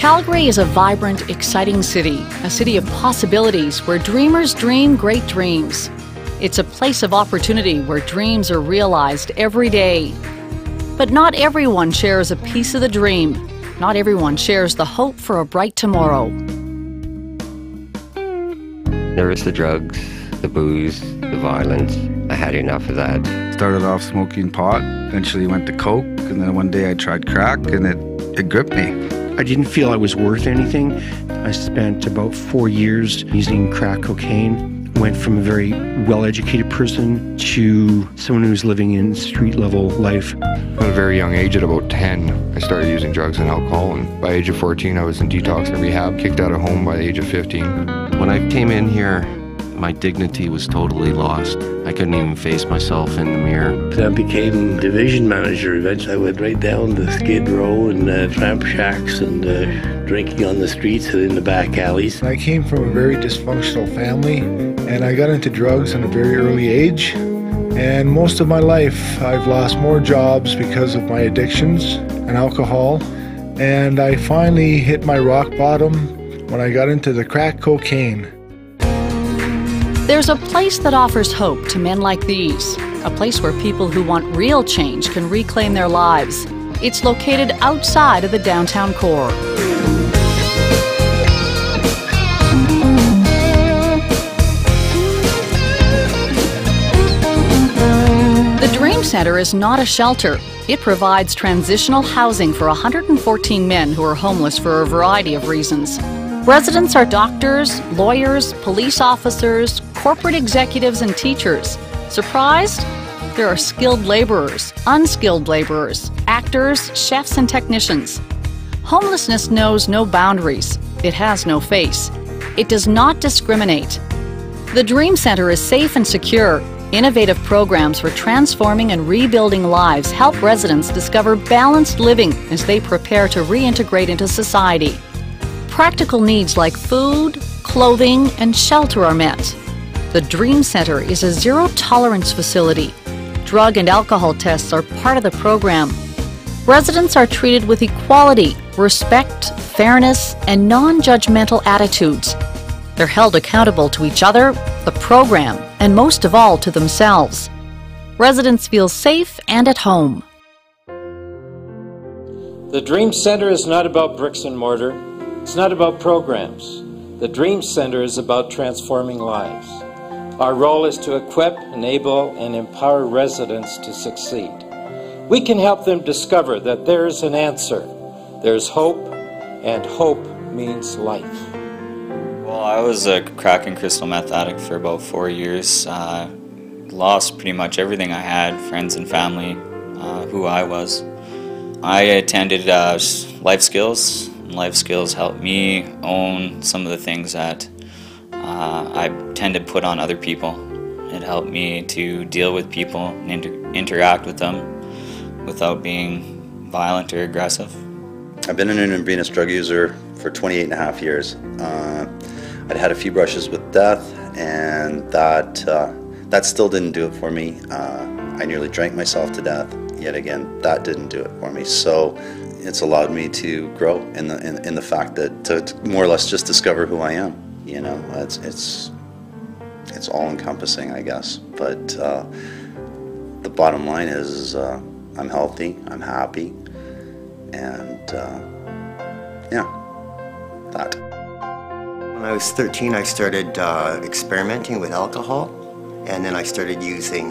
Calgary is a vibrant, exciting city, a city of possibilities where dreamers dream great dreams. It's a place of opportunity where dreams are realized every day. But not everyone shares a piece of the dream. Not everyone shares the hope for a bright tomorrow. There was the drugs, the booze, the violence. I had enough of that. Started off smoking pot, eventually went to coke, and then one day I tried crack and it gripped me. I didn't feel I was worth anything. I spent about 4 years using crack cocaine. Went from a very well-educated person to someone who's living in street-level life. At a very young age, at about 10, I started using drugs and alcohol, and by the age of 14, I was in detox and rehab, kicked out of home by the age of 15. When I came in here, my dignity was totally lost. I couldn't even face myself in the mirror. I became division manager. Eventually I went right down to Skid Row and tramp shacks and drinking on the streets and in the back alleys. I came from a very dysfunctional family and I got into drugs at a very early age. And most of my life I've lost more jobs because of my addictions and alcohol. And I finally hit my rock bottom when I got into the crack cocaine. There's a place that offers hope to men like these, a place where people who want real change can reclaim their lives. It's located outside of the downtown core. The Dream Centre is not a shelter. It provides transitional housing for 114 men who are homeless for a variety of reasons. Residents are doctors, lawyers, police officers, corporate executives, and teachers. Surprised? There are skilled laborers, unskilled laborers, actors, chefs, and technicians. Homelessness knows no boundaries. It has no face. It does not discriminate. The Dream Centre is safe and secure. Innovative programs for transforming and rebuilding lives help residents discover balanced living as they prepare to reintegrate into society. Practical needs like food, clothing, and shelter are met. The Dream Centre is a zero-tolerance facility. Drug and alcohol tests are part of the program. Residents are treated with equality, respect, fairness, and non-judgmental attitudes. They're held accountable to each other, the program, and most of all to themselves. Residents feel safe and at home. The Dream Centre is not about bricks and mortar. It's not about programs. The Dream Centre is about transforming lives. Our role is to equip, enable, and empower residents to succeed. We can help them discover that there is an answer. There's hope, and hope means life. Well, I was a crack and crystal meth addict for about 4 years. Lost pretty much everything I had, friends and family, who I was. I attended life skills. Life skills helped me own some of the things that I tend to put on other people. It helped me to deal with people and interact with them without being violent or aggressive. I've been an intravenous drug user for 28 and a half years. I'd had a few brushes with death, and that still didn't do it for me. I nearly drank myself to death. Yet again, that didn't do it for me. So it's allowed me to grow in the fact that to more or less just discover who I am. You know, it's all encompassing, I guess. But the bottom line is I'm healthy, I'm happy, and yeah, that. When I was 13, I started experimenting with alcohol, and then I started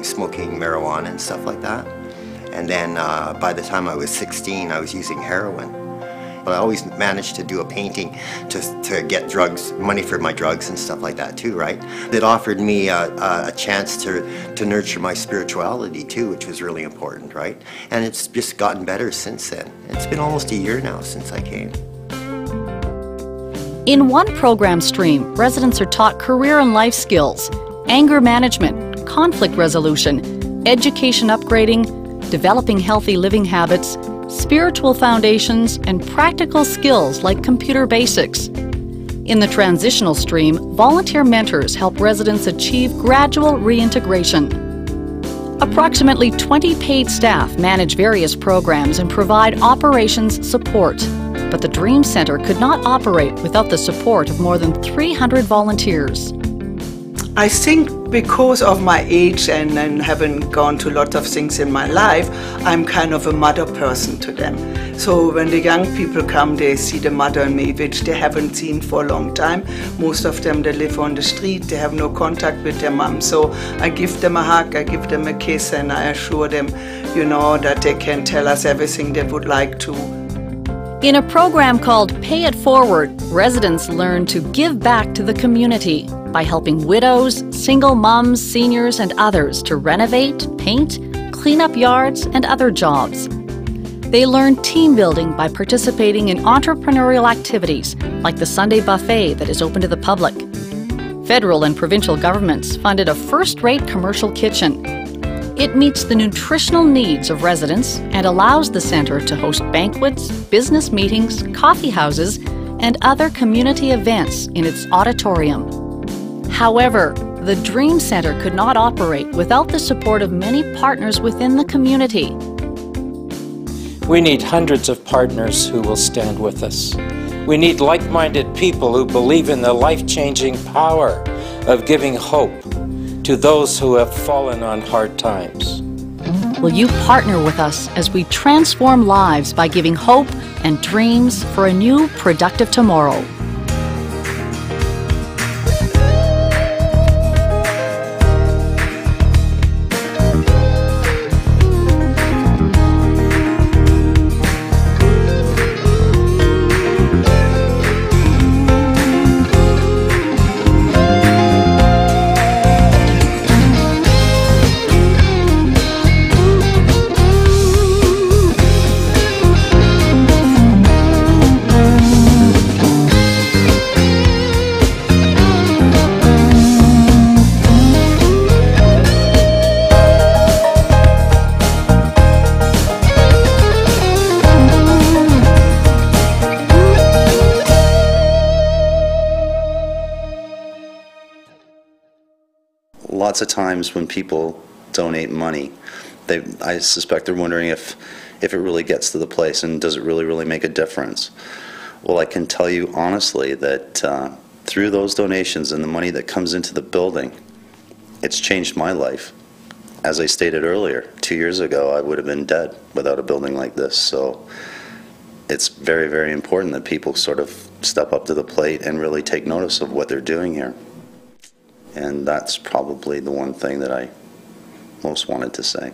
smoking marijuana and stuff like that. And then by the time I was 16, I was using heroin. But I always managed to do a painting to get money for my drugs and stuff like that too, right? It offered me a chance to nurture my spirituality too, which was really important, right? And it's just gotten better since then. It's been almost a year now since I came. In one program stream, residents are taught career and life skills, anger management, conflict resolution, education upgrading, developing healthy living habits, spiritual foundations, and practical skills like computer basics. In the transitional stream, volunteer mentors help residents achieve gradual reintegration. Approximately 20 paid staff manage various programs and provide operations support. But the Dream Centre could not operate without the support of more than 300 volunteers. I think because of my age and having gone to a lot of things in my life, I'm kind of a mother person to them. So when the young people come, they see the mother in me, which they haven't seen for a long time. Most of them, they live on the street, they have no contact with their mom. So I give them a hug, I give them a kiss, and I assure them, you know, that they can tell us everything they would like to. In a program called Pay It Forward, residents learn to give back to the community by helping widows, single mums, seniors, and others to renovate, paint, clean up yards, and other jobs. They learn team building by participating in entrepreneurial activities like the Sunday buffet that is open to the public. Federal and provincial governments funded a first-rate commercial kitchen. It meets the nutritional needs of residents and allows the centre to host banquets, business meetings, coffee houses, and other community events in its auditorium. However, the Dream Centre could not operate without the support of many partners within the community. We need hundreds of partners who will stand with us. We need like-minded people who believe in the life-changing power of giving hope to those who have fallen on hard times. Will you partner with us as we transform lives by giving hope and dreams for a new, productive tomorrow? Lots of times when people donate money, I suspect they're wondering if it really gets to the place and does it really make a difference. Well, I can tell you honestly that through those donations and the money that comes into the building, it's changed my life. As I stated earlier, 2 years ago I would have been dead without a building like this. So it's very important that people sort of step up to the plate and really take notice of what they're doing here. And that's probably the one thing that I most wanted to say.